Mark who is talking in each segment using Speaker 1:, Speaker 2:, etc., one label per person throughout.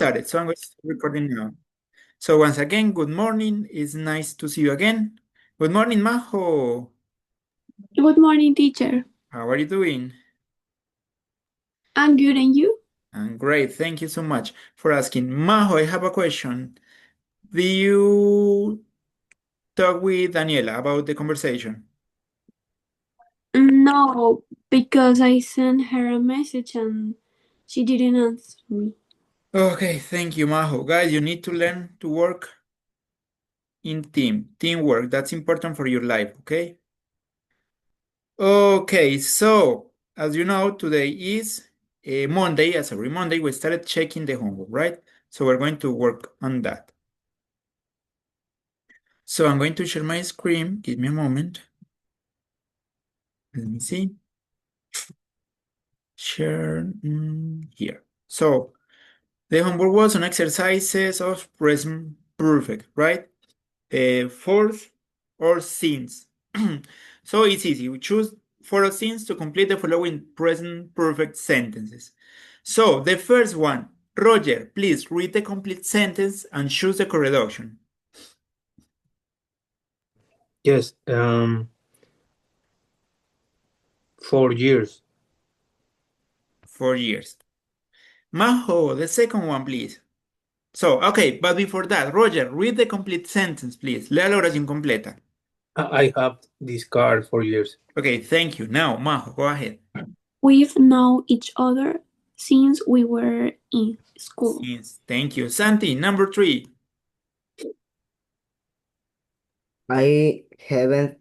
Speaker 1: started, so I'm going to start recording now. So once again, good morning. It's nice to see you again. Good morning, Majo.
Speaker 2: Good morning, teacher.
Speaker 1: How are you doing?
Speaker 2: I'm good, and you?
Speaker 1: I'm great. Thank you so much for asking. Majo, I have a question. Do you talk with Daniela about the conversation?
Speaker 2: No, because I sent her a message and she didn't answer me.
Speaker 1: Okay, thank you, Majo. Guys, you need to learn to work in teamwork. That's important for your life, okay? Okay, so as you know, today is Monday. As every Monday, we started checking the homework, right? So we're going to work on that. So I'm going to share my screen. Give me a moment. Let me see. Share here. So the homework was on exercises of present perfect, right? Fourth or since. So it's easy. We choose four or since to complete the following present perfect sentences. So the first one, Roger, please read the complete sentence and choose the correct option.
Speaker 3: Yes, 4 years.
Speaker 1: 4 years. Majo, the second one, please. So, okay, but before that, Roger, read the complete sentence, please. Lea la oración completa.
Speaker 3: I have this car for years.
Speaker 1: Okay, thank you. Now, Majo, go ahead.
Speaker 2: We've known each other since we were in school.
Speaker 1: Yes, thank you. Santi, number 3.
Speaker 4: I haven't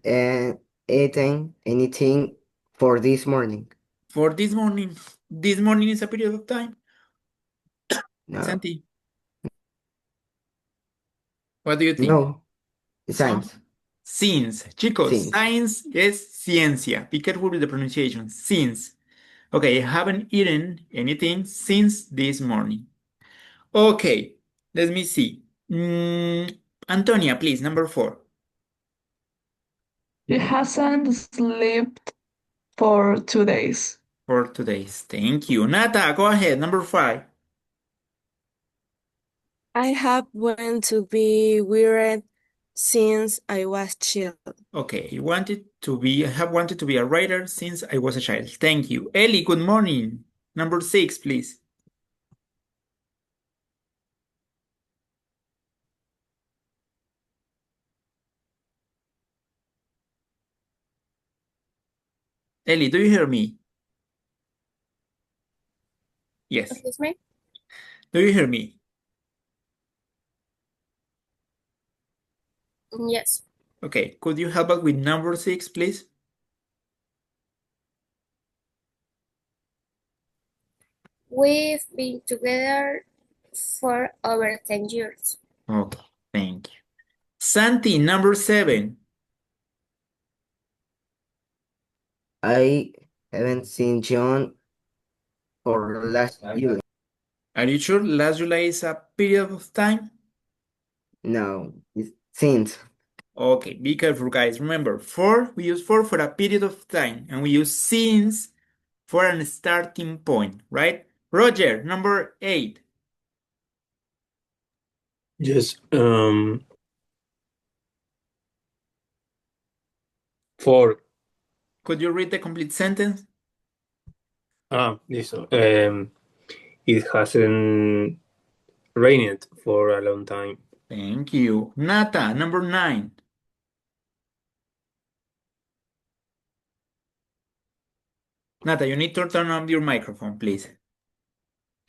Speaker 4: eaten anything for this morning.
Speaker 1: For this morning is a period of time.
Speaker 4: No,
Speaker 1: Santi, what do you think?
Speaker 4: no, science.
Speaker 1: Since. Chicos,
Speaker 4: Since.
Speaker 1: science es ciencia. Be careful with the pronunciation. Since. Okay, I haven't eaten anything since this morning. Okay, let me see. Antonia, please, number 4.
Speaker 5: She hasn't slept for 2 days.
Speaker 1: For today's. Thank you. Nata, go ahead. Number 5.
Speaker 6: I have wanted to be weird since I was child.
Speaker 1: Okay, I have wanted to be a writer since I was a child. Thank you. Ellie, good morning. Number 6, please. Ellie, do you hear me? Yes.
Speaker 6: Excuse me?
Speaker 1: Do you hear me?
Speaker 6: Yes.
Speaker 1: Okay, could you help us with number 6, please?
Speaker 6: We've been together for over 10 years.
Speaker 1: Okay, thank you. Santi, number 7.
Speaker 4: I haven't seen John for last year.
Speaker 1: Are you sure last July is a period of time?
Speaker 4: No, it's since.
Speaker 1: Okay, be careful, guys. Remember, we use for a period of time, and we use since for a starting point, right? Roger, number 8.
Speaker 3: Yes, 4.
Speaker 1: Could you read the complete sentence?
Speaker 3: This. It hasn't rained for a long time.
Speaker 1: Thank you. Nata, number 9. Nata, you need to turn on your microphone, please.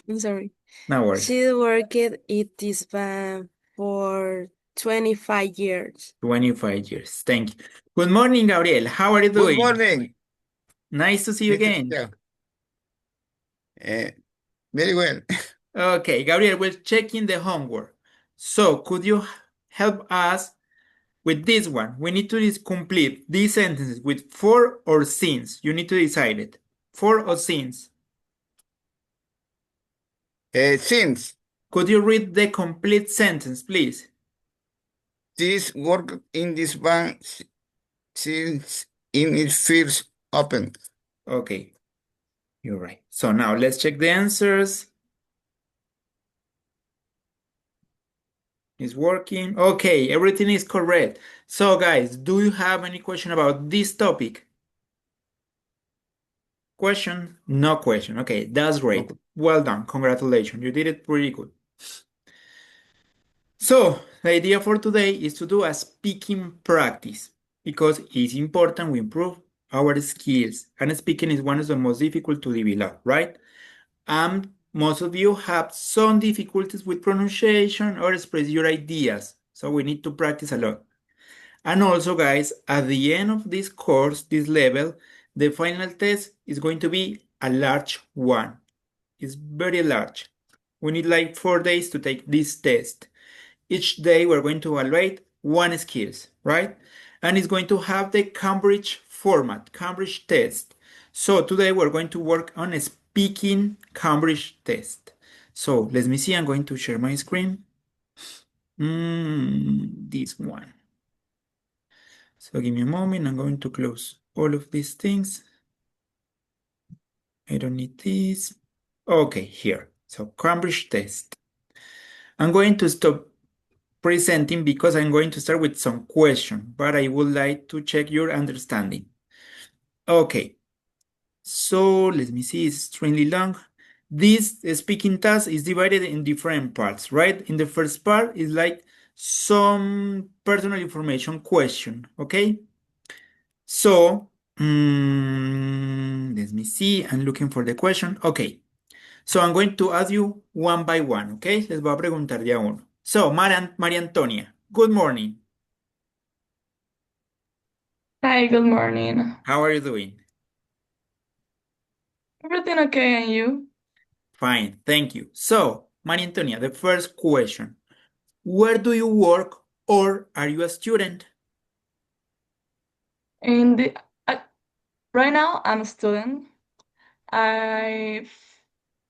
Speaker 6: I'm sorry.
Speaker 1: No worries.
Speaker 6: She worked at this bank for 25 years.
Speaker 1: 25 years. Thank you. Good morning, Gabriel. How are you
Speaker 7: Good
Speaker 1: doing?
Speaker 7: morning,
Speaker 1: Nice to see you
Speaker 7: Mr.
Speaker 1: again.
Speaker 7: Teacher. Very well.
Speaker 1: Okay, Gabriel, we're checking the homework. So, could you help us with this one? We need to complete these sentences with for or since. You need to decide it. For or since.
Speaker 7: Since
Speaker 1: Could you read the complete sentence, please?
Speaker 7: this work in this bank since in its first open.
Speaker 1: Okay, you're right. So now let's check the answers. Is working. Okay, everything is correct. So, guys, do you have any question about this topic? Question? No question. Okay, that's great. Well done. Congratulations. You did it pretty good. So, the idea for today is to do a speaking practice because it's important we improve our skills. And speaking is one of the most difficult to develop, right? Most of you have some difficulties with pronunciation or express your ideas. So we need to practice a lot. And also, guys, at the end of this course, this level, the final test is going to be a large one. It's very large. We need like 4 days to take this test. Each day we're going to evaluate one skills, right? And it's going to have the Cambridge format, Cambridge test. So today we're going to work on a speaking Cambridge test. So let me see, I'm going to share my screen. This one. So give me a moment, I'm going to close all of these things. I don't need this. Okay, here. So Cambridge test. I'm going to stop presenting because I'm going to start with some question, but I would like to check your understanding. Okay, so let me see, it's extremely long. This speaking task is divided in different parts, right? In the first part is like some personal information question, okay? So, let me see, I'm looking for the question. Okay, so I'm going to ask you one by one, okay? Les voy a preguntar de a uno. So, María Antonia, good morning.
Speaker 5: Hi, good morning.
Speaker 1: How are you doing?
Speaker 5: Everything okay, and you?
Speaker 1: Fine, thank you. So, María Antonia, the first question. Where do you work or are you a student?
Speaker 5: In the right now, I'm a student. I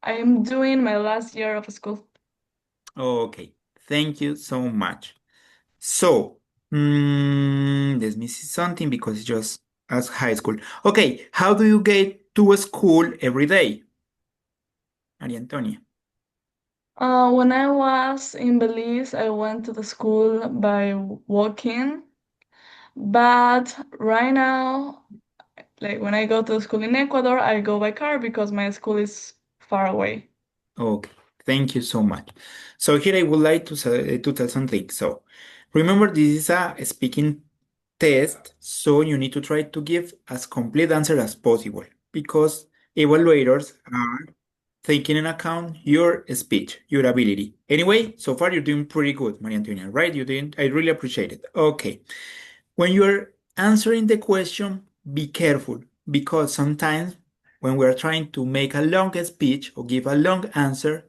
Speaker 5: am doing my last year of school.
Speaker 1: Okay, thank you so much. So, let me see something because it's just as high school. Okay, how do you get to school every day? María Antonia.
Speaker 5: When I was in Belize, I went to the school by walking. But right now, like when I go to school in Ecuador, I go by car because my school is far away.
Speaker 1: Okay, thank you so much. So here I would like to tell something. So remember, this is a speaking test, so you need to try to give as complete answer as possible because evaluators are taking in account your speech, your ability. Anyway, so far you're doing pretty good, Maria Antonia, right? You didn't, I really appreciate it. Okay. When you're answering the question, be careful because sometimes when we're trying to make a long speech or give a long answer,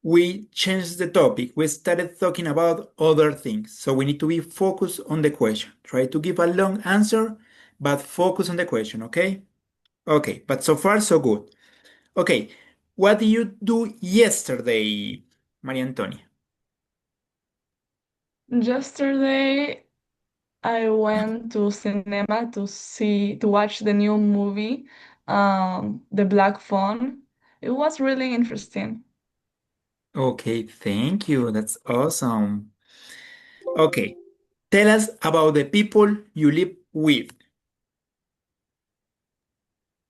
Speaker 1: we changed the topic. We started talking about other things. So we need to be focused on the question. Try to give a long answer, but focus on the question, okay? Okay, but so far so good. Okay, what did you do yesterday, Maria Antonia?
Speaker 5: Yesterday, I went to cinema to watch the new movie, The Black Phone. It was really interesting.
Speaker 1: Okay, thank you. That's awesome. Okay, tell us about the people you live with.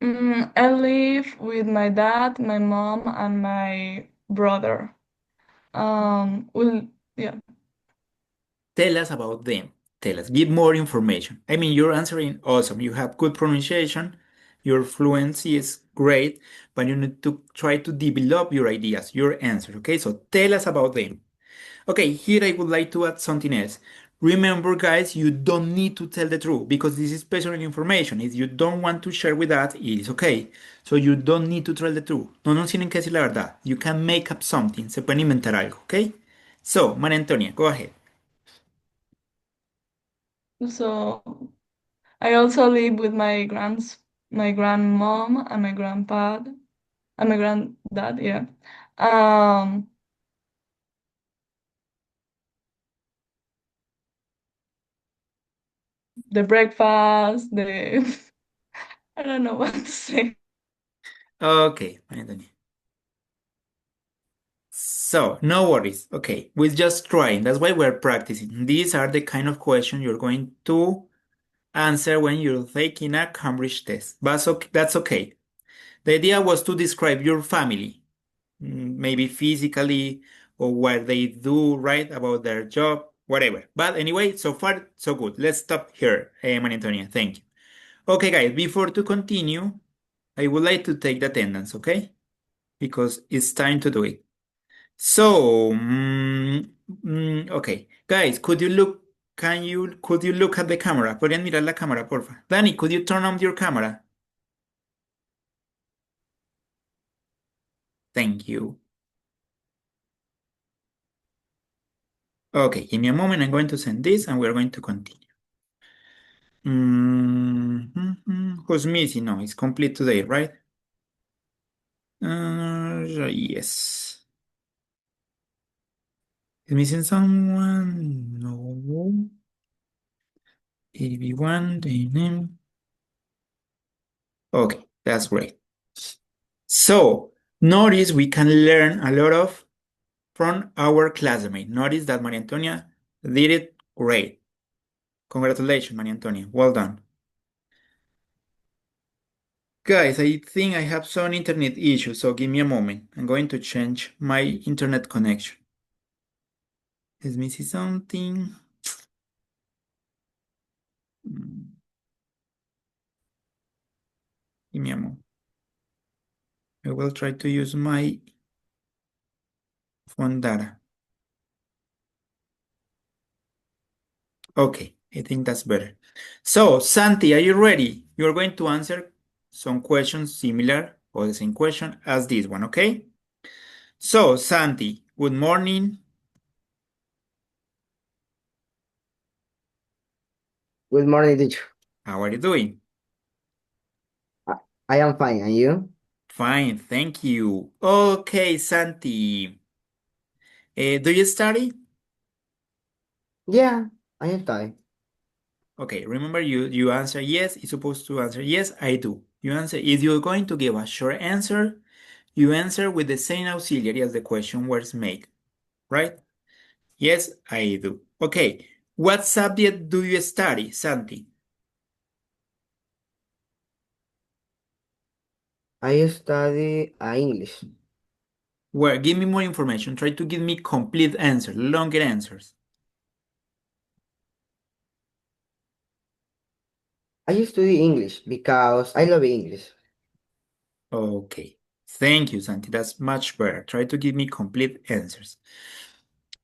Speaker 5: I live with my dad, my mom, and my brother. Well, yeah.
Speaker 1: Tell us about them. Tell us, give more information. I mean, you're answering awesome. You have good pronunciation. Your fluency is great, but you need to try to develop your ideas, your answer. Okay, so tell us about them. Okay, here I would like to add something else. Remember, guys, you don't need to tell the truth because this is personal information. If you don't want to share with that, it is okay. So you don't need to tell the truth. No nos tienen que decir la verdad. You can make up something. Se pueden inventar algo, okay? So, María Antonia, go ahead.
Speaker 5: So I also live with my grandmom and my grandpa and my granddad. Yeah. Um, the breakfast, the I don't know what to say.
Speaker 1: Okay, María Antonia. So, no worries. Okay, we're just trying. That's why we're practicing. These are the kind of questions you're going to answer when you're taking a Cambridge test. That's okay. The idea was to describe your family, maybe physically or what they do, right, about their job, whatever. But anyway, so far, so good. Let's stop here, Maria Antonia. Thank you. Okay, guys, before to continue, I would like to take the attendance, okay? Because it's time to do it. So, okay. Guys, could you look at the camera? Podrían mirar la cámara, porfa. Danny, could you turn on your camera? Thank you. Okay, give me a moment. I'm going to send this and we're going to continue. Who's missing? No, it's complete today, right? Yes. Is missing someone? No. 81, the name. Okay, that's great. So, notice we can learn a lot of from our classmate. Notice that Maria Antonia did it great. Congratulations, Maria Antonia. Well done. Guys, I think I have some internet issues, so give me a moment. I'm going to change my internet connection. Is missing something? Give me a moment. I will try to use my phone data. Okay, I think that's better. So, Santi, are you ready? You're going to answer some questions similar or the same question as this one, okay? So, Santi, good morning.
Speaker 4: Good morning, teacher.
Speaker 1: How are you doing?
Speaker 4: I am fine, and you?
Speaker 1: Fine, thank you. Okay, Santi. Do you study?
Speaker 4: Yeah, I am fine.
Speaker 1: Okay, remember you answer yes, you're supposed to answer yes, I do. You answer if you're going to give a short answer, you answer with the same auxiliary as the question was made, right? Yes, I do. Okay, what subject do you study, Santi?
Speaker 4: I study English.
Speaker 1: Where? Give me more information. Try to give me complete answers, longer answers.
Speaker 4: I study English because I love English.
Speaker 1: Okay, thank you, Santi. That's much better. Try to give me complete answers.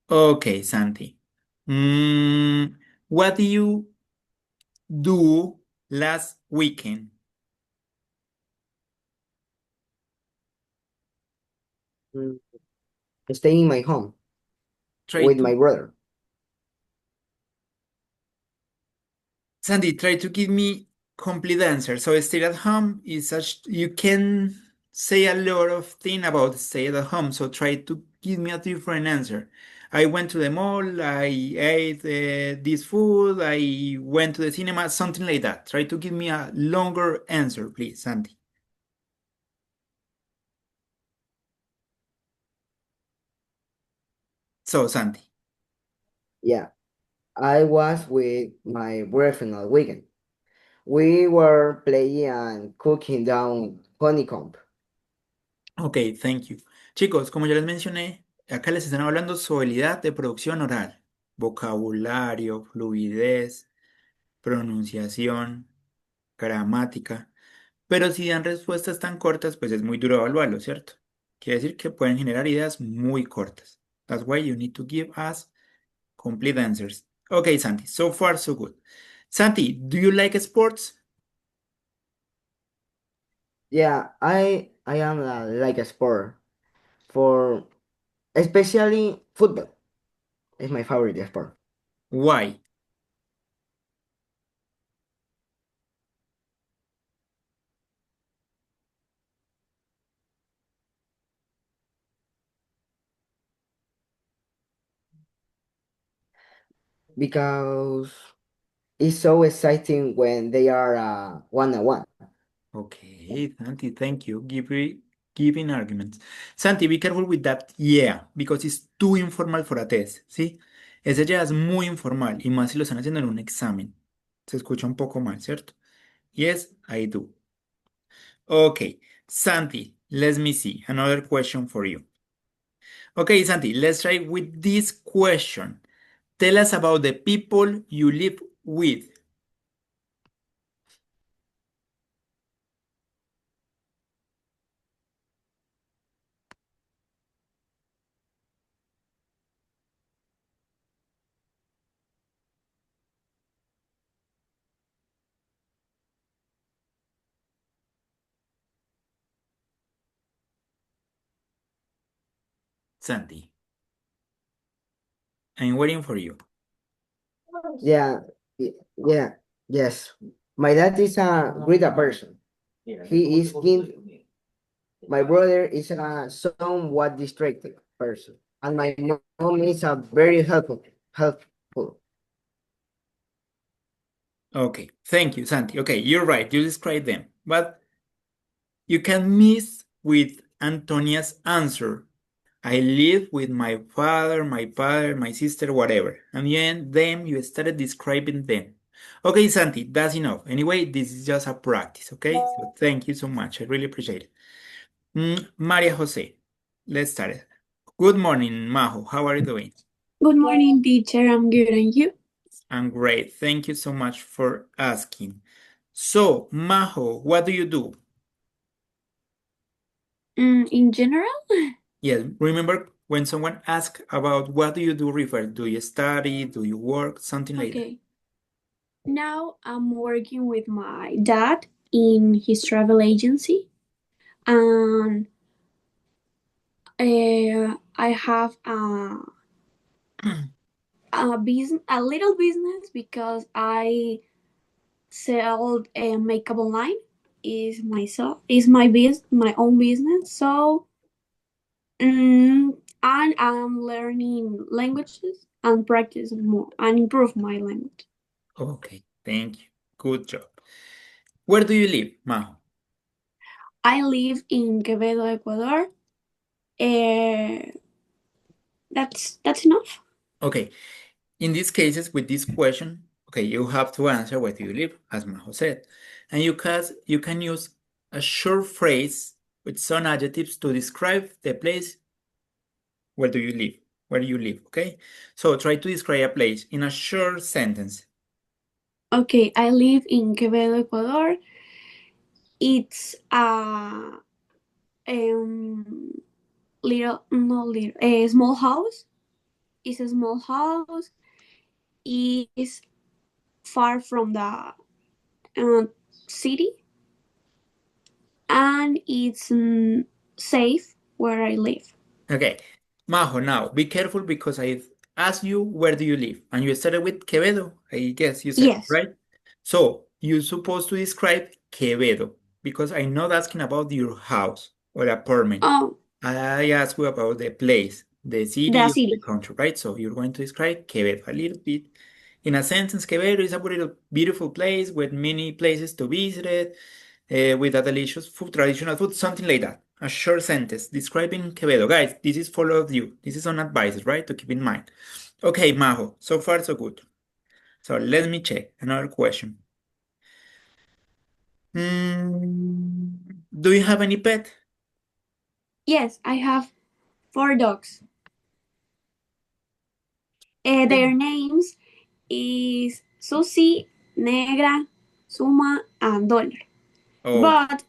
Speaker 1: Okay, Santi. What do you do last weekend?
Speaker 4: Mm, Stay in my home
Speaker 1: Try
Speaker 4: with my
Speaker 1: to,
Speaker 4: brother.
Speaker 1: Sandy, try to give me complete answer. So stay at home is such, you can say a lot of things about stay at home. So try to give me a different answer. I went to the mall, I ate this food, I went to the cinema, something like that. Try to give me a longer answer, please, Sandy. So, Sandy.
Speaker 4: Yeah, I was with my boyfriend all weekend. We were playing and cooking down honeycomb.
Speaker 1: Ok, thank you. Chicos, como ya les mencioné, acá les están hablando sobre habilidad de producción oral, vocabulario, fluidez, pronunciación, gramática. Pero si dan respuestas tan cortas, pues es muy duro evaluarlo, ¿cierto? Quiere decir que pueden generar ideas muy cortas. That's why you need to give us complete answers. Okay, Santi, so far so good. Santi, do you like sports?
Speaker 4: Yeah, I am like a sport for especially football. It's my favorite sport
Speaker 1: Why?
Speaker 4: because it's so exciting when they are one on one.
Speaker 1: Okay, Santi, thank you. giving arguments. Santi, be careful with that yeah, because it's too informal for a test, ¿sí? Ese ya es muy informal, y más si lo están haciendo en un examen. Se escucha un poco mal, ¿cierto? Yes, I do. Okay, Santi, let me see. Another question for you. Okay, Santi, let's try with this question. Tell us about the people you live with. Santi, I'm waiting for you.
Speaker 4: Yeah, yeah, yes. My dad is a great person. He is keen. My brother is a somewhat distracted person, and my mom is a very helpful.
Speaker 1: Okay, thank you, Santi. Okay, you're right, you described them, but you can miss with Antonia's answer. I live with my father, my sister, whatever. And then you started describing them. Okay, Santi, that's enough. Anyway, this is just a practice, okay? So thank you so much. I really appreciate it. Maria Jose, let's start it. Good morning, Majo. How are you doing?
Speaker 2: Good morning, teacher. I'm good, and you?
Speaker 1: I'm great. Thank you so much for asking. So, Majo, what do you do?
Speaker 2: In general?
Speaker 1: Yes, remember when someone asks about what do you do, refer, do you study, do you work, something like that.
Speaker 2: Okay. Now I'm working with my dad in his travel agency, and I have a little business because I sell makeup online. Is my own business. So and I'm learning languages and practice more and improve my language.
Speaker 1: Okay, thank you. Good job. Where do you live, Majo?
Speaker 2: I live in Quevedo, Ecuador. That's enough.
Speaker 1: Okay, in these cases, with this question, okay, you have to answer where do you live, as Majo said. And you can use a short phrase with some adjectives to describe the place where do you live, okay? So try to describe a place in a short sentence.
Speaker 2: Okay, I live in Quevedo, Ecuador. It's a small house. It's a small house. It's far from the city, and it's safe where I live.
Speaker 1: Okay, Majo, now be careful because I've asked you where do you live, and you started with Quevedo, I guess you said,
Speaker 2: Yes.
Speaker 1: right? So you're supposed to describe Quevedo because I'm not asking about your house or apartment.
Speaker 2: Oh,
Speaker 1: I asked you about the place, the city,
Speaker 2: the
Speaker 1: or the
Speaker 2: city.
Speaker 1: country, right? So you're going to describe Quevedo a little bit. In a sentence, Quevedo is a beautiful place with many places to visit, with a delicious food, traditional food, something like that. A short sentence describing Quevedo. Guys, this is for all of you. This is on advice, right? To keep in mind. Okay, Majo, so far so good. So let me check. Another question. Do you have any pet?
Speaker 2: Yes, I have 4 dogs. Their names is Susie, Negra, Suma, and Dollar.
Speaker 1: Oh,
Speaker 2: But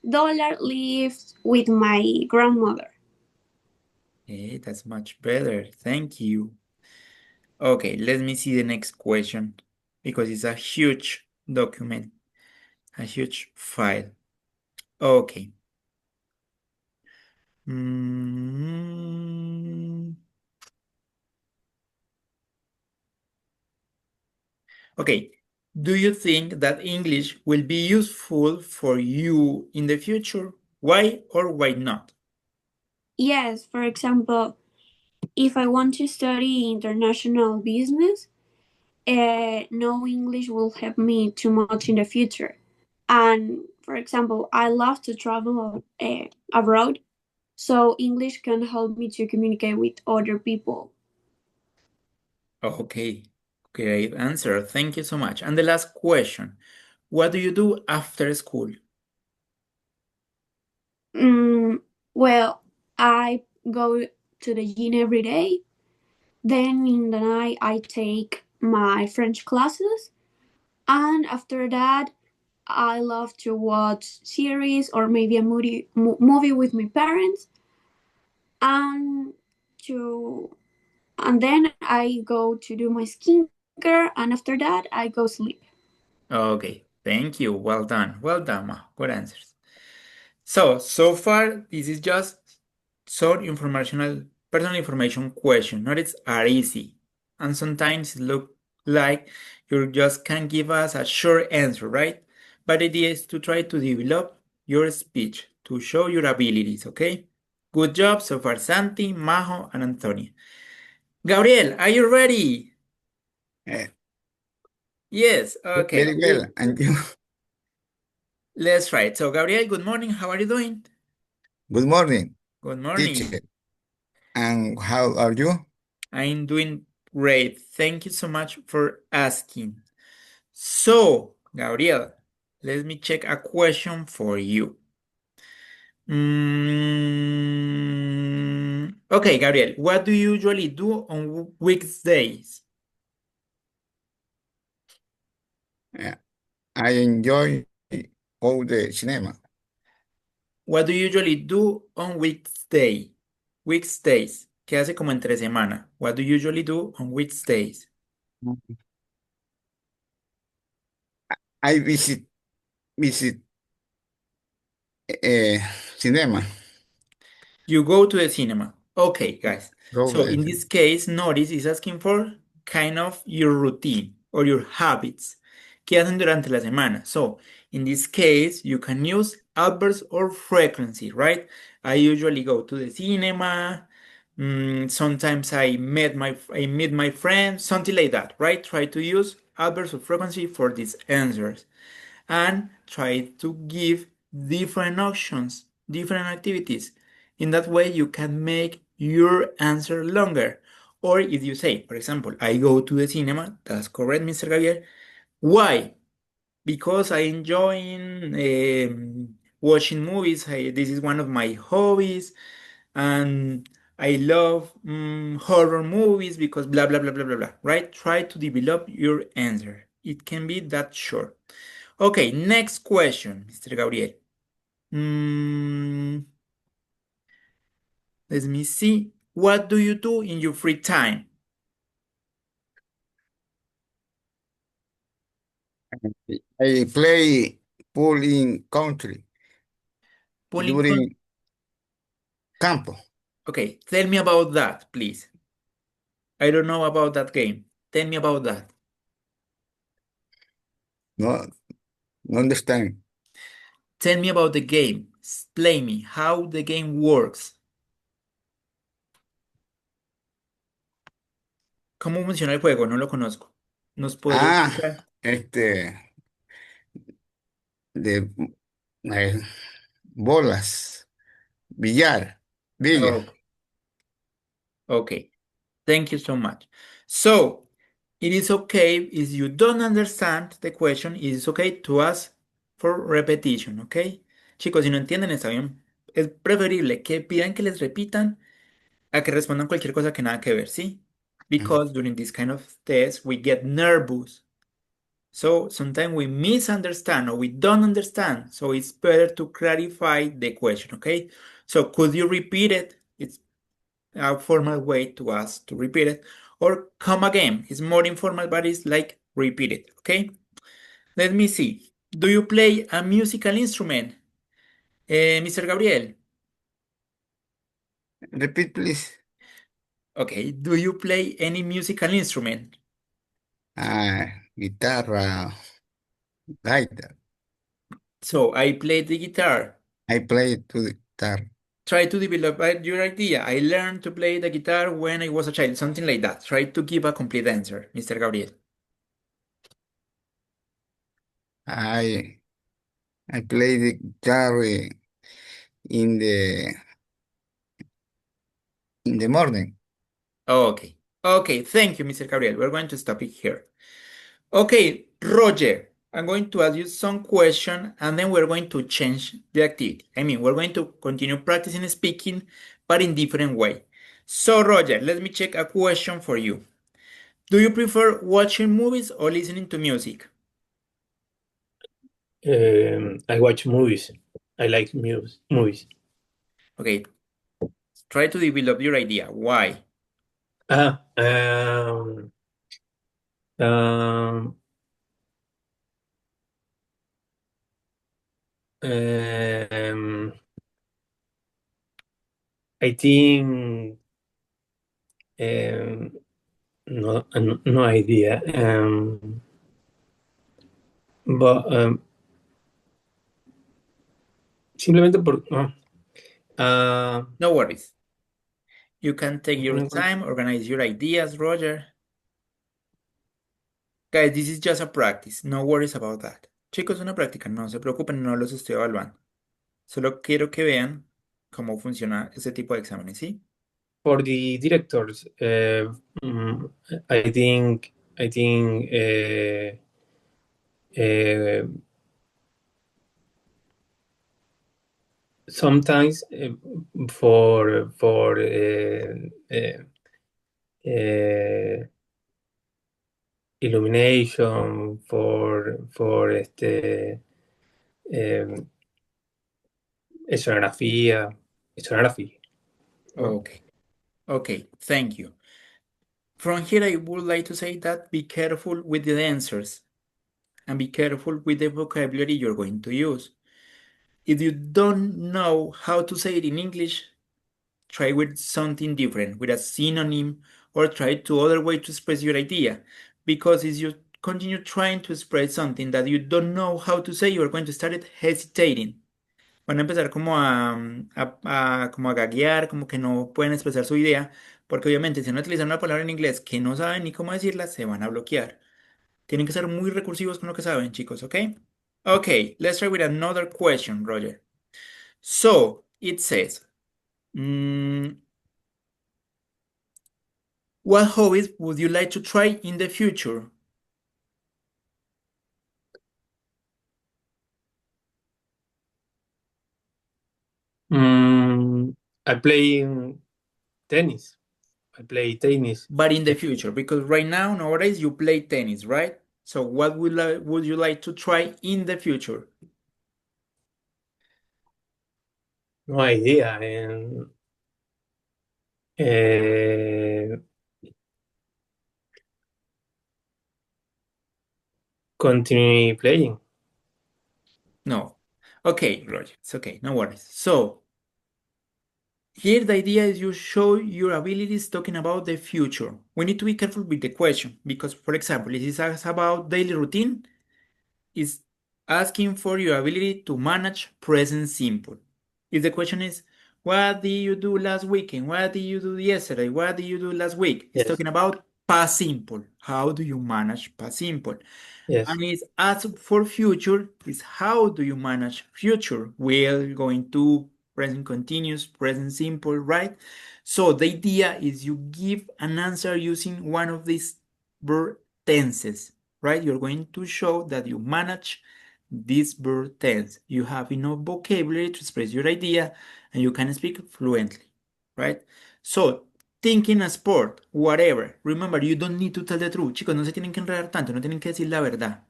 Speaker 2: Dollar lives with my grandmother.
Speaker 1: okay, that's much better. Thank you. Okay, let me see the next question because it's a huge document, a huge file. Okay. Mm, Okay. Do you think that English will be useful for you in the future? Why or why not?
Speaker 2: Yes, for example, if I want to study international business, no English will help me too much in the future. And for example, I love to travel abroad, so English can help me to communicate with other people.
Speaker 1: Okay, great answer. Thank you so much. And the last question, what do you do after school?
Speaker 2: Well, I go to the gym every day. Then in the night, I take my French classes. And after that, I love to watch series or maybe a movie with my parents. And to and then I go to do my skincare. And after that, I go sleep.
Speaker 1: Okay, thank you. Well done. Well done, Ma. Good answers. So far, this is just some informational, personal information question. Notice are easy. And sometimes it look like you just can give us a short answer, right? But the idea is to try to develop your speech, to show your abilities, okay? Good job so far, Santi, Majo, and Antonia. Gabriel, are you ready?
Speaker 7: Eh,
Speaker 1: Yes, okay.
Speaker 7: very well. And you?
Speaker 1: Let's try it. So, Gabriel, good morning. How are you doing?
Speaker 7: Good morning,
Speaker 1: Good morning.
Speaker 7: teacher. And how are you?
Speaker 1: I'm doing great. Thank you so much for asking. So, Gabriel, let me check a question for you. Okay, Gabriel, what do you usually do on weekdays?
Speaker 7: Eh, I enjoy all the cinema.
Speaker 1: What do you usually do on weekday? Weekdays. ¿Qué hace como entre semana? What do you usually do on weekdays?
Speaker 7: I visit uh, cinema.
Speaker 1: You go to the cinema. Okay, guys.
Speaker 7: Go
Speaker 1: So
Speaker 7: there.
Speaker 1: in this case, notice is asking for kind of your routine or your habits. ¿Qué hacen durante la semana? So in this case, you can use adverbs or frequency, right? I usually go to the cinema. Sometimes I meet my friends, something like that, right? Try to use adverbs or frequency for these answers and try to give different options, different activities. In that way, you can make your answer longer. Or if you say, for example, I go to the cinema, that's correct, Mr. Gabriel. Why? Because I enjoy watching movies. This is one of my hobbies, and I love horror movies because blah blah blah blah blah blah. Right? Try to develop your answer. It can be that short. Okay, next question, Mr. Gabriel. Mm, Let me see. What do you do in your free time?
Speaker 7: I play pool in country
Speaker 1: Pulling con-
Speaker 7: during campo.
Speaker 1: Okay, tell me about that, please. I don't know about that game. Tell me about that.
Speaker 7: No, no understand.
Speaker 1: Tell me about the game. Explain me how the game works. ¿Cómo funciona el juego? No lo conozco. ¿Nos podría
Speaker 7: Ah,
Speaker 1: explicar?
Speaker 7: de bolas, billar, billar.
Speaker 1: Oh, okay. Thank you so much. So, it is okay if you don't understand the question, it is okay to ask for repetition, ¿ok? Chicos, si no entienden, está bien. Es preferible que pidan que les repitan a que respondan cualquier cosa que nada que ver, ¿sí? Because during this kind of test, we get nervous. So sometimes we misunderstand or we don't understand. So it's better to clarify the question, okay? So could you repeat it? It's a formal way to ask to repeat it. Or come again. It's more informal, but it's like repeat it, okay? Let me see. Do you play a musical instrument? Mr. Gabriel?
Speaker 7: Repeat, please.
Speaker 1: Okay. Do you play any musical instrument?
Speaker 7: Guitarra, guitar.
Speaker 1: So I play the guitar.
Speaker 7: I play to the guitar.
Speaker 1: Try to develop your idea. I learned to play the guitar when I was a child, something like that. Try to give a complete answer, Mr. Gabriel.
Speaker 7: I I play the guitar in the in the morning.
Speaker 1: Okay. Okay, thank you, Mr. Gabriel. We're going to stop it here. Okay, Roger, I'm going to ask you some question and then we're going to change the activity. I mean, we're going to continue practicing speaking, but in different way. So, Roger, let me check a question for you. Do you prefer watching movies or listening to music?
Speaker 3: I watch movies. I like movies.
Speaker 1: Okay, try to develop your idea. Why?
Speaker 3: Ah, um, um, I think no idea. But simplemente por
Speaker 1: No worries. You can take your
Speaker 3: no
Speaker 1: time, organize your ideas, Roger. Guys, this is just a practice. No worries about that. Chicos, una práctica. No se preocupen, no los estoy evaluando. Solo quiero que vean cómo funciona este tipo de exámenes, ¿sí?
Speaker 3: for the directors. Mm, I think uh, sometimes for uh, illumination, for eh, escenografía.
Speaker 1: Okay. Okay, thank you. From here, I would like to say that be careful with the answers and be careful with the vocabulary you're going to use. If you don't know how to say it in English, try with something different, with a synonym, or try to other way to express your idea. Because if you continue trying to express something that you don't know how to say, you're going to start hesitating. Van a empezar como como a gaguear, como que no pueden expresar su idea, porque obviamente si van a utilizar una palabra en inglés que no saben ni cómo decirla, se van a bloquear. Tienen que ser muy recursivos con lo que saben, chicos, ¿ok? Okay, let's try with another question, Roger. So, it says, what hobbies would you like to try in the future?
Speaker 3: I play tennis. I play tennis.
Speaker 1: But in the future, because right now, nowadays, you play tennis, right? So what would you like to try in the future?
Speaker 3: No idea. And continue playing.
Speaker 1: No. Okay, Roger, it's okay, no worries. So, here the idea is you show your abilities talking about the future. We need to be careful with the question because, for example, if it asks about daily routine, it's asking for your ability to manage present simple. If the question is, what did you do last weekend? What did you do yesterday? What did you do last week? It's
Speaker 3: Yes.
Speaker 1: talking about past simple. How do you manage past simple?
Speaker 3: Yes.
Speaker 1: And it's as for future, is how do you manage future? Will, going to, present continuous, present simple, right? So the idea is you give an answer using one of these verb tenses, right? You're going to show that you manage this verb tense. You have enough vocabulary to express your idea and you can speak fluently, right? So thinking a sport, whatever. Remember, you don't need to tell the truth. Chicos, no se tienen que enredar tanto, no tienen que decir la verdad.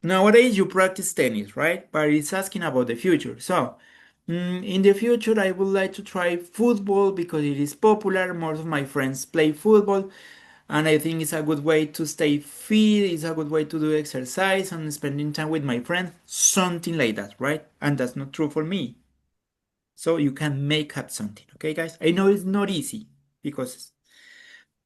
Speaker 1: Nowadays, you practice tennis, right? But it's asking about the future. So, in the future, I would like to try football because it is popular. Most of my friends play football, and I think it's a good way to stay fit. It's a good way to do exercise and spending time with my friends, something like that, right? And that's not true for me. So you can make up something, okay, guys? I know it's not easy because,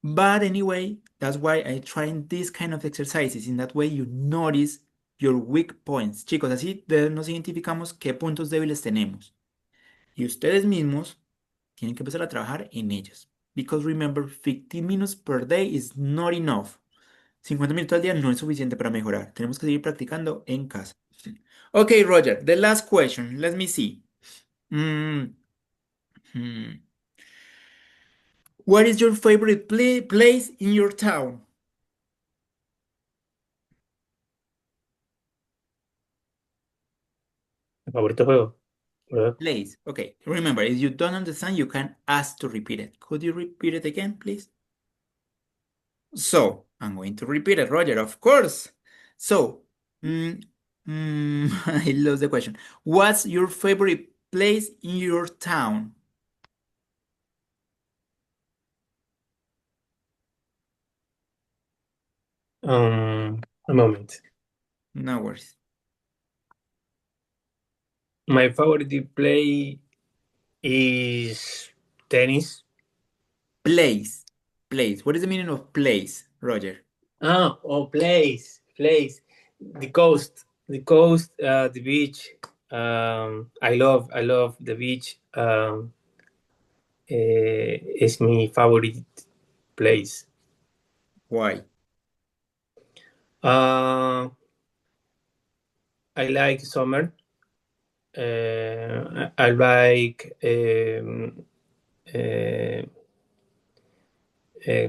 Speaker 1: but anyway, that's why I try these kind of exercises. In that way, you notice your weak points. Chicos, así nos identificamos qué puntos débiles tenemos. Y ustedes mismos tienen que empezar a trabajar en ellos. Because remember, 15 minutes per day is not enough. 50 minutos al día no es suficiente para mejorar. Tenemos que seguir practicando en casa. Ok, Roger, the last question. Let me see. Mm, hmm. What is your favorite place in your town?
Speaker 3: Favorito juego, ¿verdad?
Speaker 1: Place. Okay. Remember, if you don't understand, you can ask to repeat it. Could you repeat it again, please? So, I'm going to repeat it, Roger, of course. So, I lost the question. What's your favorite place in your town?
Speaker 3: A moment.
Speaker 1: No worries.
Speaker 3: My favorite play is tennis.
Speaker 1: Place. Place. What is the meaning of place, Roger?
Speaker 3: Place. The coast, the beach. I love the beach. It's my favorite place.
Speaker 1: Why?
Speaker 3: I like summer. I like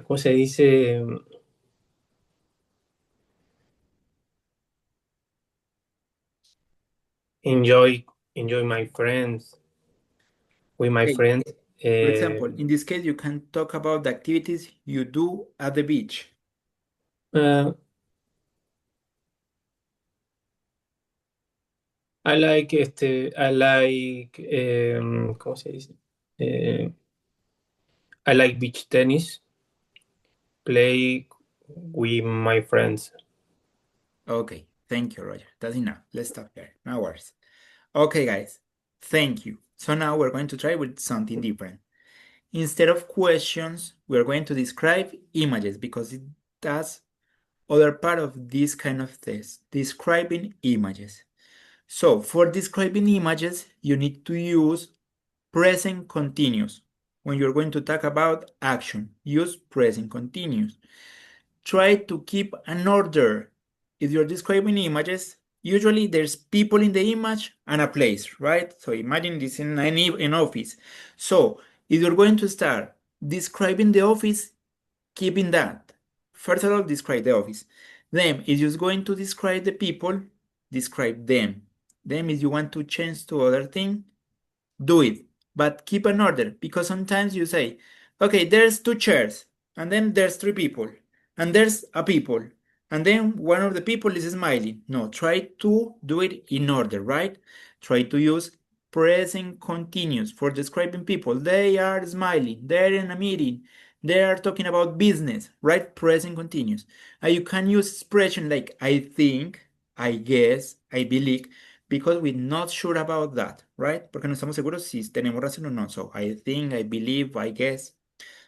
Speaker 3: ¿cómo se dice? Enjoy my friends with my
Speaker 1: Okay.
Speaker 3: friends.
Speaker 1: For example, in this case, you can talk about the activities you do at the beach.
Speaker 3: I like ¿cómo se dice? I like beach tennis, play with my friends.
Speaker 1: Okay, thank you, Roger. That's enough. Let's stop here. No worries. Okay, guys, thank you. So now we're going to try with something different. Instead of questions, we're going to describe images because that's other part of this kind of test, describing images. So for describing images, you need to use present continuous. When you're going to talk about action, use present continuous. Try to keep an order. If you're describing images, usually there's people in the image and a place, right? So imagine this in an office. So if you're going to start describing the office, keeping that. First of all, describe the office. Then, if you're going to describe the people, describe them. Then, if you want to change to other thing, do it. But keep an order because sometimes you say, okay, there's two chairs, and then there's three people, and there's a people, and then one of the people is smiling. No, try to do it in order, right? Try to use present continuous for describing people. They are smiling, they're in a meeting, they are talking about business, right? Present continuous. And you can use expression like I think, I guess, I believe, because we're not sure about that, right? Porque no estamos seguros si tenemos razón o no. So I think, I believe, I guess.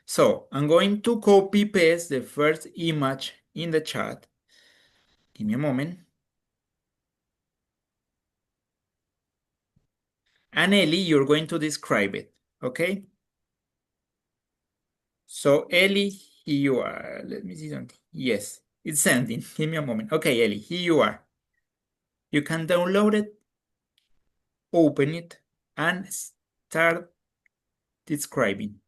Speaker 1: So I'm going to copy paste the first image in the chat. Give me a moment. And Ellie, you're going to describe it, okay? So Ellie, here you are. Let me see something. Yes, it's sending. Give me a moment. Okay, Ellie, here you are. You can download it, open it, and start describing.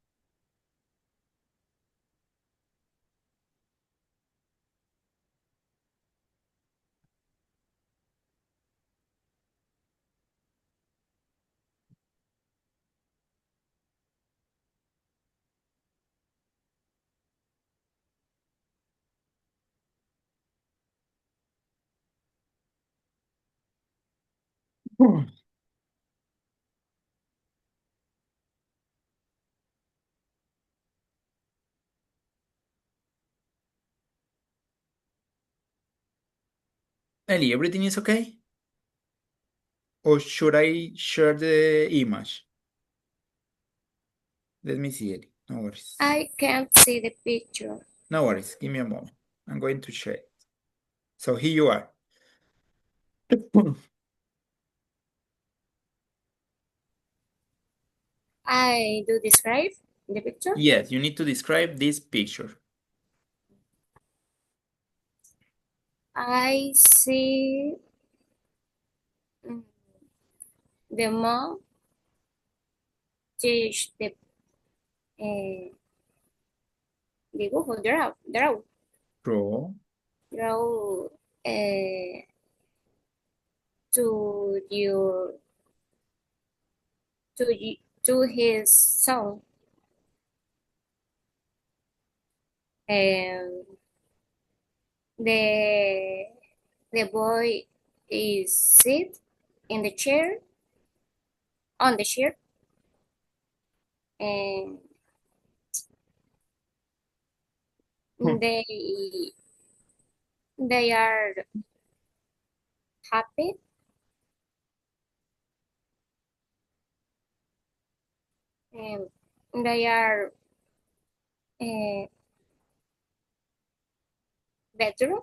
Speaker 1: Ellie, everything is okay? Or should I share the image? Let me see it. No worries.
Speaker 8: I can't see the picture.
Speaker 1: No worries. Give me a moment. I'm going to share it. So here you are.
Speaker 8: I do describe the picture.
Speaker 1: Yes, you need to describe this picture.
Speaker 8: I see the mom teach the dibujo,
Speaker 1: Draw.
Speaker 8: draw to your to his son. And the boy is sit in the chair on the chair, and they are happy, and they are better.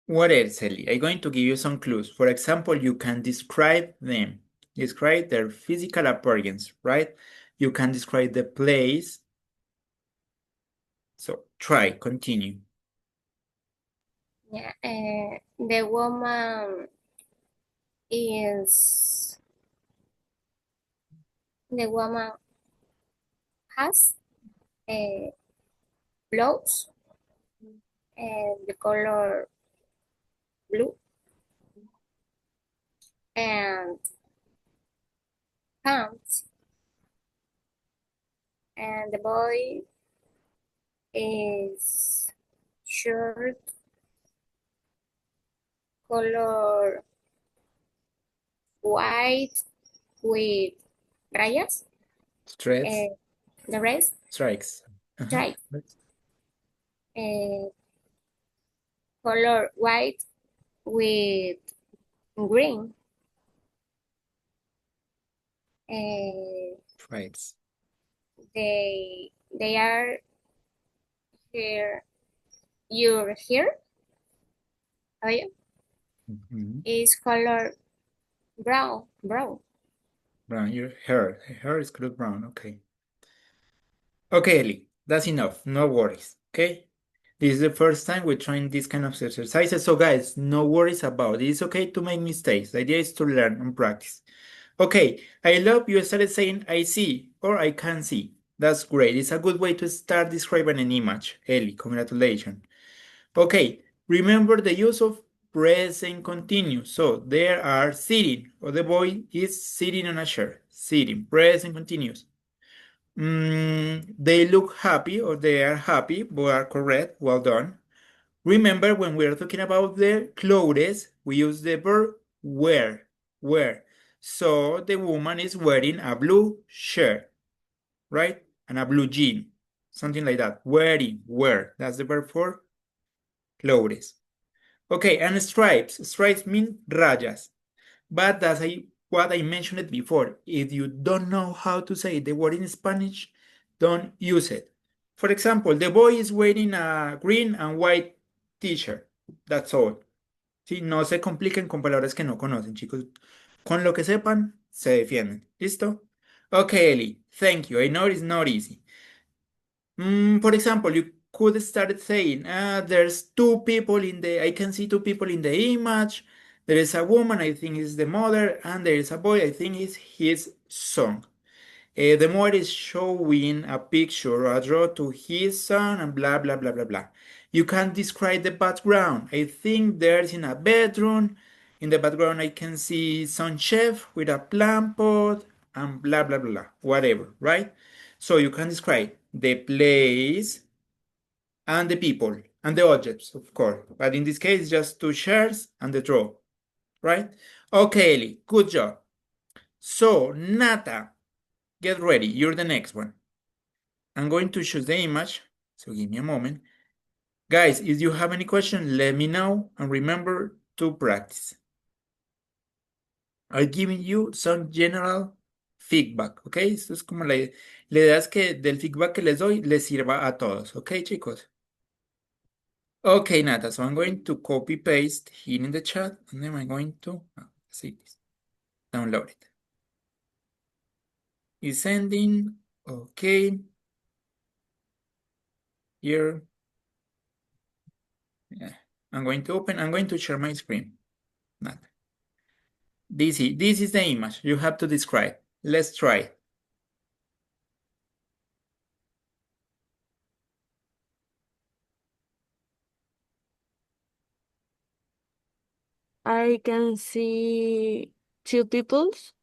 Speaker 1: What else, Ellie? I'm going to give you some clues. For example, you can describe them. Describe their physical appearance, right? You can describe the place. So try, continue.
Speaker 8: Yeah, the woman is the woman has blouse and the color blue and pants, and the boy is shirt color white with rayas,
Speaker 1: Stress,
Speaker 8: the rest
Speaker 1: strikes.
Speaker 8: stripes, color white with green.
Speaker 1: Strikes.
Speaker 8: They are here. Your hair is color brown.
Speaker 1: Brown, your hair. Hair is colored brown, okay. Okay, Ellie, that's enough. No worries, okay? This is the first time we're trying this kind of exercises. So guys, no worries about it. It's okay to make mistakes. The idea is to learn and practice. Okay, I love you started saying I see or I can see. That's great. It's a good way to start describing an image. Ellie, congratulations. Okay, remember the use of present continuous. So they are sitting, or the boy is sitting on a chair. Sitting, present continuous. They look happy or they are happy, both are correct. Well done. Remember when we are talking about the clothes, we use the verb wear, wear. So the woman is wearing a blue shirt, right? And a blue jean, something like that. Wearing, wear. That's the verb for clothes. Okay, and stripes. Stripes mean rayas. But that's what I mentioned before. If you don't know how to say the word in Spanish, don't use it. For example, the boy is wearing a green and white t-shirt. That's all. Sí, no se compliquen con palabras que no conocen, chicos. Con lo que sepan, se defienden. ¿Listo? Okay, Ellie. Thank you. I know it's not easy. For example, you could start saying, there's two people I can see two people in the image. There is a woman, I think is the mother, and there is a boy, I think is his son. The mother is showing a picture, a draw to his son, and blah, blah, blah, blah, blah. You can describe the background. I think there's in a bedroom. In the background, I can see some chef with a plant pot, and blah, blah, blah, blah, whatever, right? So you can describe the place and the people and the objects, of course. But in this case, just two chairs and the draw, right? Okay, Ellie, good job. So, Nata, get ready. You're the next one. I'm going to choose the image, so give me a moment. Guys, if you have any question, let me know, and remember to practice. I'm giving you some general feedback, ¿ok? Esto es como la idea es que del feedback que les doy les sirva a todos, ¿ok, chicos? Okay, Nata, so I'm going to copy paste here in the chat, and then I'm going to see this. download it. It's sending. Okay. Here. Yeah. I'm going to share my screen. Not. This is the image you have to describe. Let's try.
Speaker 6: I can see two peoples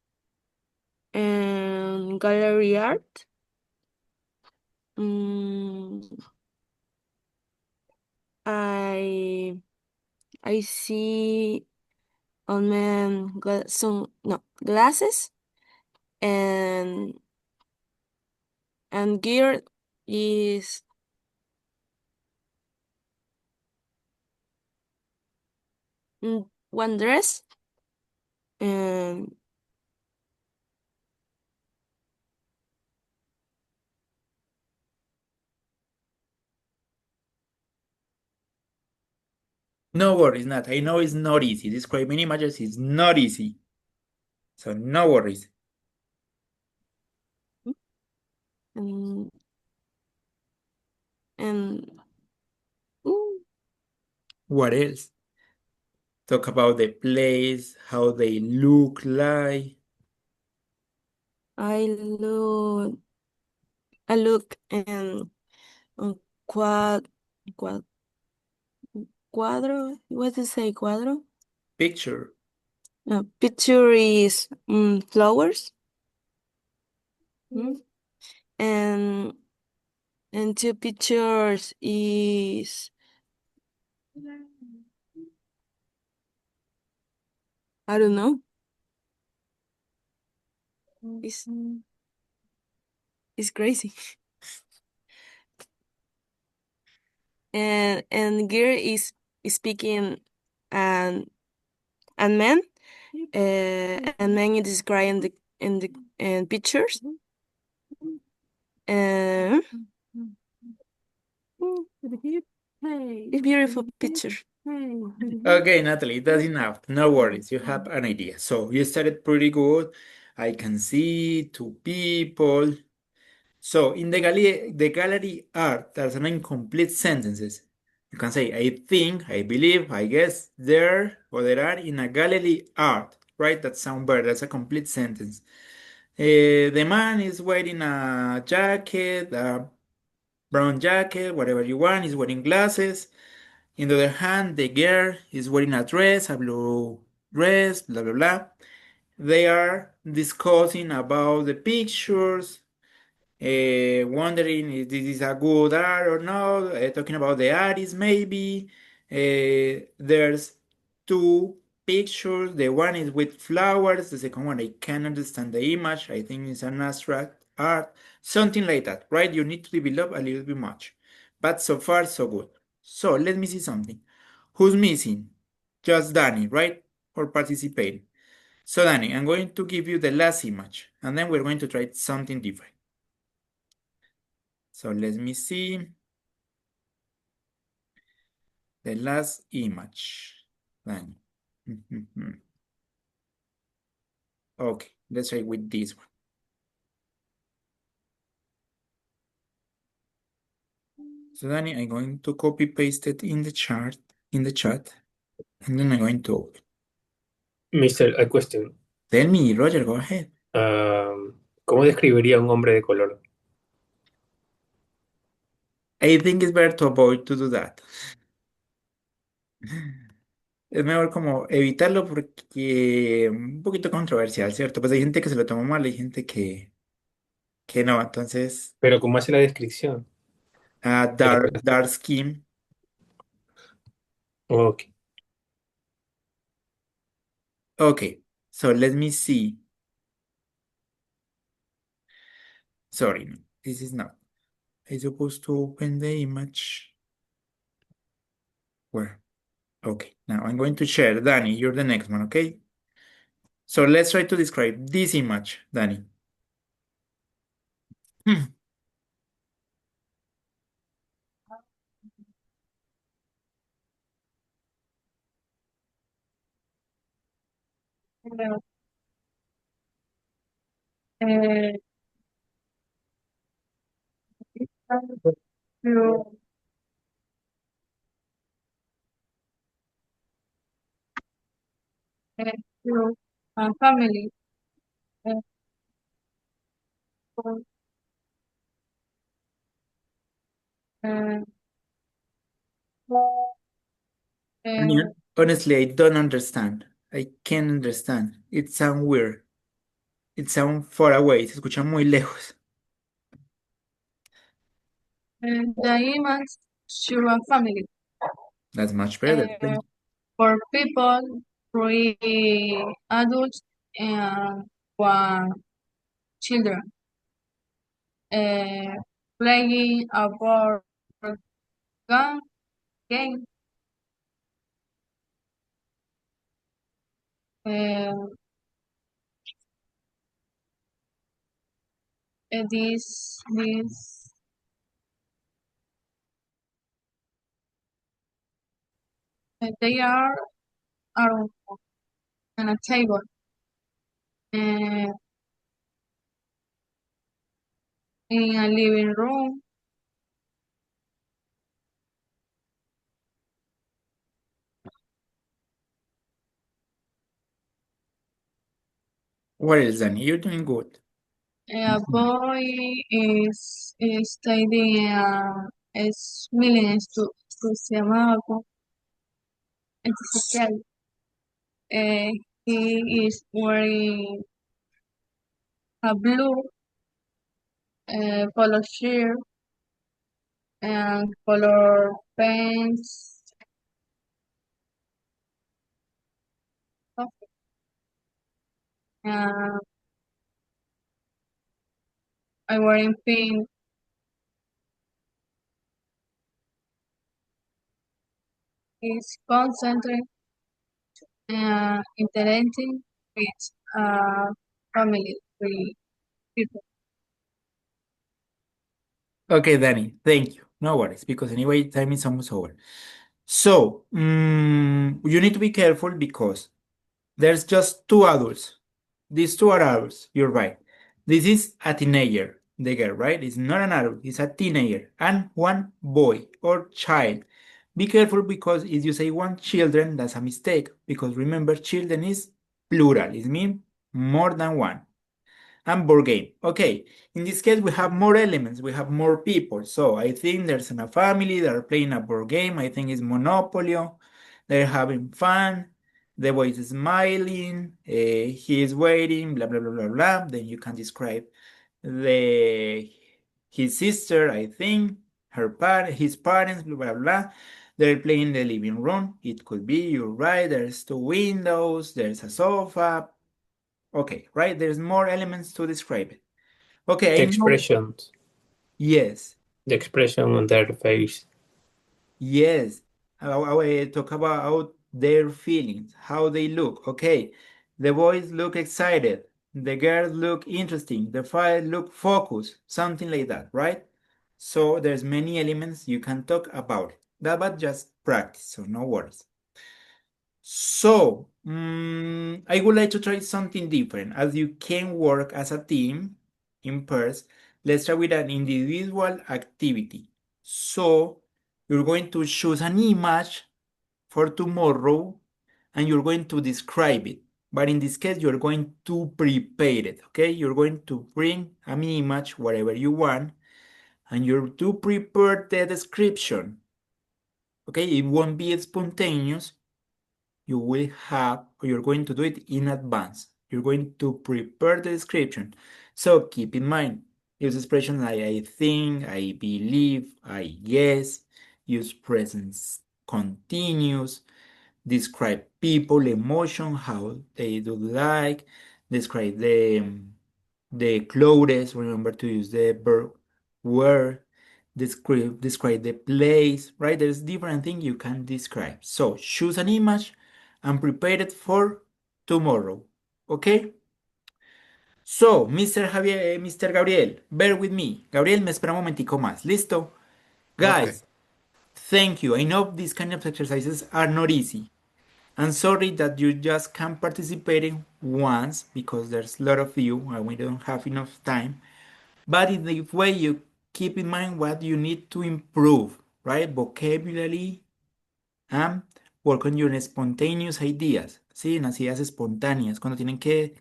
Speaker 6: and gallery art. Mm, I I see on man some glasses and gear is one dress and
Speaker 1: No worries, Nat. I know it's not easy. Describing images is not easy. So no worries.
Speaker 6: and and ooh,
Speaker 1: What else? Talk about the place, how they look like.
Speaker 6: I look I look and quad quad cuadro. What to say cuadro?
Speaker 1: Picture.
Speaker 6: Picture is flowers. And two pictures is I don't know. It's crazy. And girl is speaking and man and man is describing the in the pictures and it's beautiful picture.
Speaker 1: Okay, Natalie, that's enough. No worries. You have an idea. So you started pretty good. I can see two people. So in the gallery art, there's an incomplete sentences. You can say, I think, I believe, I guess, there or there are in a gallery art, right? That sound better. That's a complete sentence. The man is wearing a jacket, a brown jacket, whatever you want. He's wearing glasses. In the other hand, the girl is wearing a dress, a blue dress, blah, blah, blah. They are discussing about the pictures, wondering if this is a good art or not, talking about the artist maybe. There's two pictures. The one is with flowers. The second one, I can't understand the image. I think it's an abstract art, something like that, right? You need to develop a little bit much, but so far so good. So let me see something. Who's missing? Just Danny, right? For participating. So Danny, I'm going to give you the last image, and then we're going to try something different. So let me see the last image. Then, okay, let's try with this one. So Danny, I'm going to copy paste it in the chat, and then I'm going to open.
Speaker 3: Mister, a question.
Speaker 1: Tell me, Roger, go ahead.
Speaker 3: ¿Cómo describiría un hombre de color?
Speaker 1: I think it's better to avoid to do that. Es mejor como evitarlo porque un poquito controversial, ¿cierto? Pues hay gente que se lo toma mal, hay gente que no, entonces,
Speaker 3: Pero ¿cómo hace la descripción de la persona?
Speaker 1: dark skin.
Speaker 3: Ok.
Speaker 1: Okay, so let me see. Sorry, no, this is not. I'm supposed to open the image. Where? Okay, now I'm going to share. Danny, you're the next one, okay? So let's try to describe this image, Danny.
Speaker 5: Uh, you, you, family. Uh, uh,
Speaker 1: I mean,
Speaker 5: uh,
Speaker 1: honestly, I don't understand. I can't understand. It sounds weird. It sounds far away. Se escucha muy lejos.
Speaker 5: the image to a family.
Speaker 1: That's much better.
Speaker 5: Uh, for people, three adults and one children. Uh, playing a board game. Uh, this they are on a table. Uh, in a living room.
Speaker 1: What else, Danny? You're doing good.
Speaker 5: A boy is studying smiling entusiasmado, social. He is wearing a blue polo shirt and color pants. Uh, I'm wearing pink. He's concentrated and interacting with family, with people.
Speaker 1: Okay, Danny, thank you. No worries, because anyway, time is almost over. So, you need to be careful because there's just two adults. These two are adults. You're right. This is a teenager, the girl, right? It's not an adult, it's a teenager. And one boy or child. Be careful because if you say one children, that's a mistake. Because remember, children is plural. It means more than one. And board game. Okay, in this case, we have more elements, we have more people. So I think there's a family that are playing a board game. I think it's Monopoly. They're having fun. The boy is smiling. He is waiting. Blah blah blah blah blah. Then you can describe the his sister. I think his parents. Blah blah blah. They're playing in the living room. It could be. You're right. There's two windows. There's a sofa. Okay, right? There's more elements to describe it. Okay,
Speaker 3: The
Speaker 1: I know.
Speaker 3: expressions,
Speaker 1: Yes,
Speaker 3: the expression on their face.
Speaker 1: yes. I talk about their feelings, how they look. Okay, the boys look excited. The girls look interesting. The father look focused. Something like that, right? So there's many elements you can talk about it. That but just practice, so no worries. So, I would like to try something different. As you can work as a team in pairs, let's try with an individual activity. So, you're going to choose an image for tomorrow and you're going to describe it. But in this case, you're going to prepare it, okay? You're going to bring an image, whatever you want, and you're to prepare the description, okay? It won't be spontaneous. You will have, or you're going to do it in advance. You're going to prepare the description. So keep in mind, use expressions like I think, I believe, I guess, use present continuous, describe people, emotion, how they do like, describe the clothes, remember to use the verb where, describe the place, right? There's different things you can describe. So choose an image and prepare it for tomorrow. Okay? So, Mr. Javier, Mr. Gabriel, bear with me. Gabriel, me espera un momentico más. ¿Listo?
Speaker 7: Okay.
Speaker 1: Guys, thank you. I know these kind of exercises are not easy. I'm sorry that you just can't participate in once because there's a lot of you and we don't have enough time. But in the way you keep in mind what you need to improve, right? Vocabulary and work on your spontaneous ideas, ¿sí? En las ideas espontáneas, cuando tienen que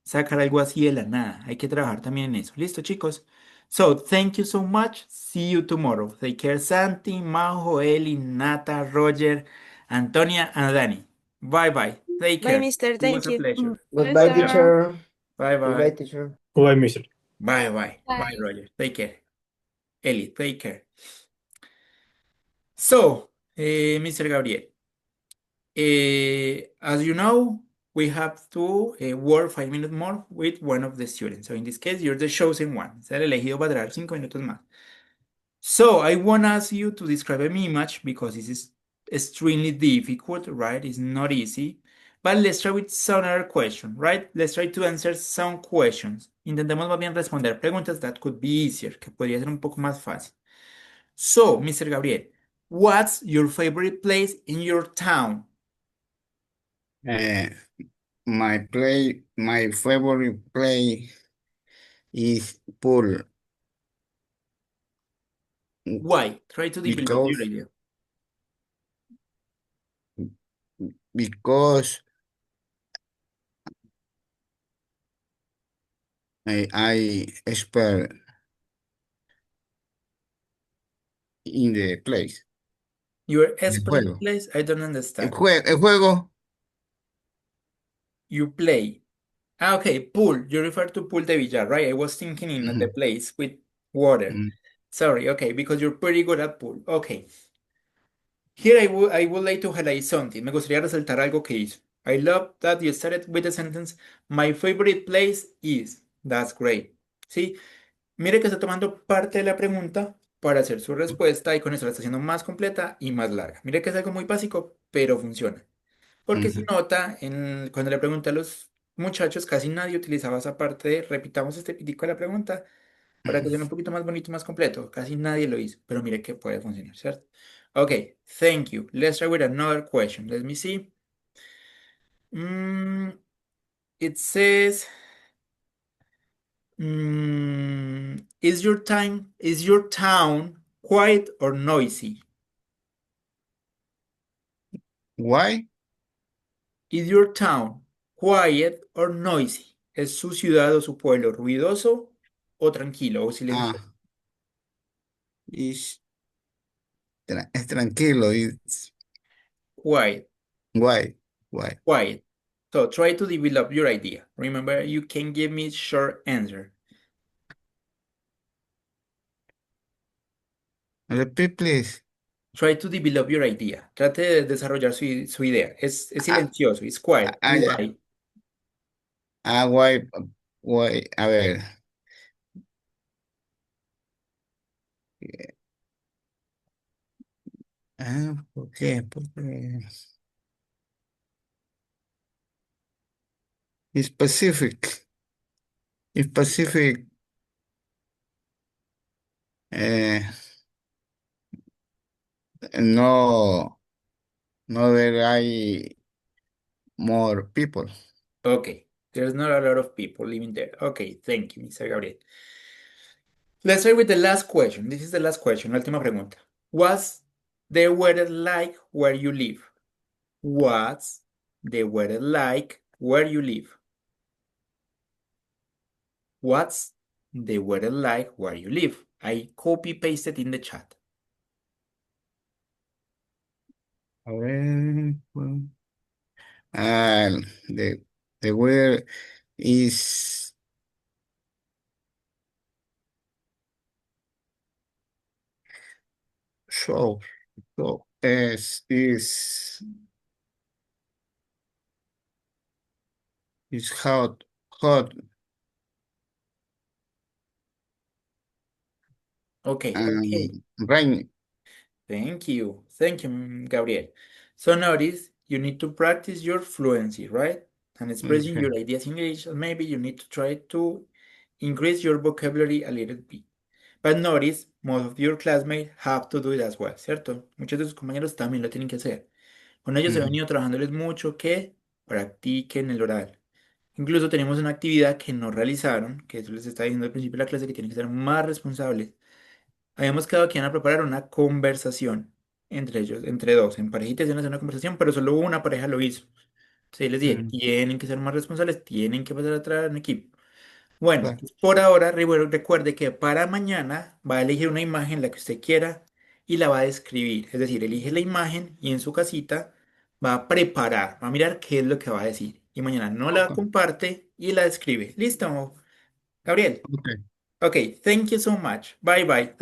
Speaker 1: sacar algo así de la nada. Hay que trabajar también en eso. ¿Listo, chicos? So, thank you so much. See you tomorrow. Take care, Santi, Majo, Eli, Nata, Roger, Antonia, and Dani. Bye bye. Take
Speaker 6: Bye,
Speaker 1: care.
Speaker 6: mister.
Speaker 1: It was
Speaker 6: Thank
Speaker 1: a
Speaker 6: you.
Speaker 1: pleasure.
Speaker 5: Bye,
Speaker 4: Goodbye,
Speaker 5: sir.
Speaker 4: teacher.
Speaker 1: Bye
Speaker 4: Goodbye,
Speaker 1: bye.
Speaker 4: teacher.
Speaker 3: Bye, mister.
Speaker 1: Bye bye. Bye,
Speaker 8: Bye.
Speaker 1: Roger. Take care. Eli, take care. So, Mr. Gabriel, as you know, we have to work 5 minutes more with one of the students. So in this case, you're the chosen one. Ser elegido para trabajar 5 minutos más. So I want to ask you to describe an image because this is extremely difficult, right? It's not easy. But let's try with some other question, right? Let's try to answer some questions. Intentemos más bien responder preguntas that could be easier, que podría ser un poco más fácil. So, Mr. Gabriel, what's your favorite place in your town?
Speaker 7: uh, my favorite play is pool
Speaker 1: Why? Try to develop your
Speaker 7: because
Speaker 1: idea.
Speaker 7: because I expert in the place.
Speaker 1: You're
Speaker 7: El
Speaker 1: expert in the
Speaker 7: juego.
Speaker 1: place? I don't
Speaker 7: El,
Speaker 1: understand.
Speaker 7: el juego.
Speaker 1: You play. Ah, okay, pool. You refer to pool de billar, right? I was thinking in the
Speaker 7: Ujú,
Speaker 1: place with water.
Speaker 7: ujú,
Speaker 1: Sorry, okay, because you're pretty good at pool. Okay. Here I would like to highlight something. Me gustaría resaltar algo que hizo. I love that you started with the sentence, my favorite place is. That's great. ¿Sí? Mire que está tomando parte de la pregunta para hacer su respuesta y con eso la está haciendo más completa y más larga. Mire que es algo muy básico, pero funciona. Porque si
Speaker 7: ujú,
Speaker 1: nota, cuando le pregunté a los muchachos, casi nadie utilizaba esa parte de repitamos este pitico de la pregunta para que sea un poquito más bonito y más completo. Casi nadie lo hizo, pero mire que puede funcionar, ¿cierto? Okay, thank you. Let's try with another question. Let me see. Mm, it says, is your town quiet or noisy?
Speaker 7: Why?
Speaker 1: Is your town quiet or noisy? ¿Es su ciudad o su pueblo ruidoso o tranquilo o silencioso?
Speaker 7: Ah, es tranquilo.
Speaker 1: Quiet,
Speaker 7: Why? Why?
Speaker 1: quiet. So try to develop your idea. Remember, you can give me short answer.
Speaker 7: Repeat, please.
Speaker 1: Try to develop your idea. Trate de desarrollar su idea. Es
Speaker 7: Ah,
Speaker 1: silencioso, it's quiet.
Speaker 7: ya.
Speaker 1: Why?
Speaker 7: Why? Why? A ver. ¿Por qué? Porque specific. Specific. Eh, no, no there hay more people.
Speaker 1: Okay, there's not a lot of people living there. Okay, thank you, Mr. Gabriel. Let's start with the last question. This is the last question, la última pregunta. What's the weather like where you live? What's the weather like where you live? What's the weather like where you live? I copy pasted in the chat.
Speaker 7: A ver. Ah, the weather is so, is hot,
Speaker 1: Okay, okay.
Speaker 7: and rainy.
Speaker 1: Thank you. Thank you, Gabriel. So notice you need to practice your fluency, right? And expressing
Speaker 7: Okay.
Speaker 1: your ideas in English. And maybe you need to try to increase your vocabulary a little bit. But notice, most of your classmates have to do it as well, ¿cierto? Muchos de sus compañeros también lo tienen que hacer. Con ellos he
Speaker 7: Mm,
Speaker 1: venido trabajándoles mucho que practiquen el oral, Incluso tenemos una actividad que no realizaron, que eso les estaba diciendo al principio de la clase, que tienen que ser más responsables. Habíamos quedado que iban a preparar una conversación entre ellos, entre dos, en parejitas iban a hacer una conversación, pero solo una pareja lo hizo. Entonces les dije,
Speaker 3: Mm.
Speaker 1: tienen que ser más responsables, tienen que pasar a trabajar en equipo. Bueno,
Speaker 7: Claro.
Speaker 1: por ahora, recuerde que para mañana va a elegir una imagen, la que usted quiera, y la va a describir. Es decir, elige la imagen y en su casita va a preparar, va a mirar qué es lo que va a decir. Y mañana no la
Speaker 7: Okay.
Speaker 1: comparte y la describe. ¿Listo, Gabriel?
Speaker 7: Okay.
Speaker 1: Ok, thank you so much. Bye bye.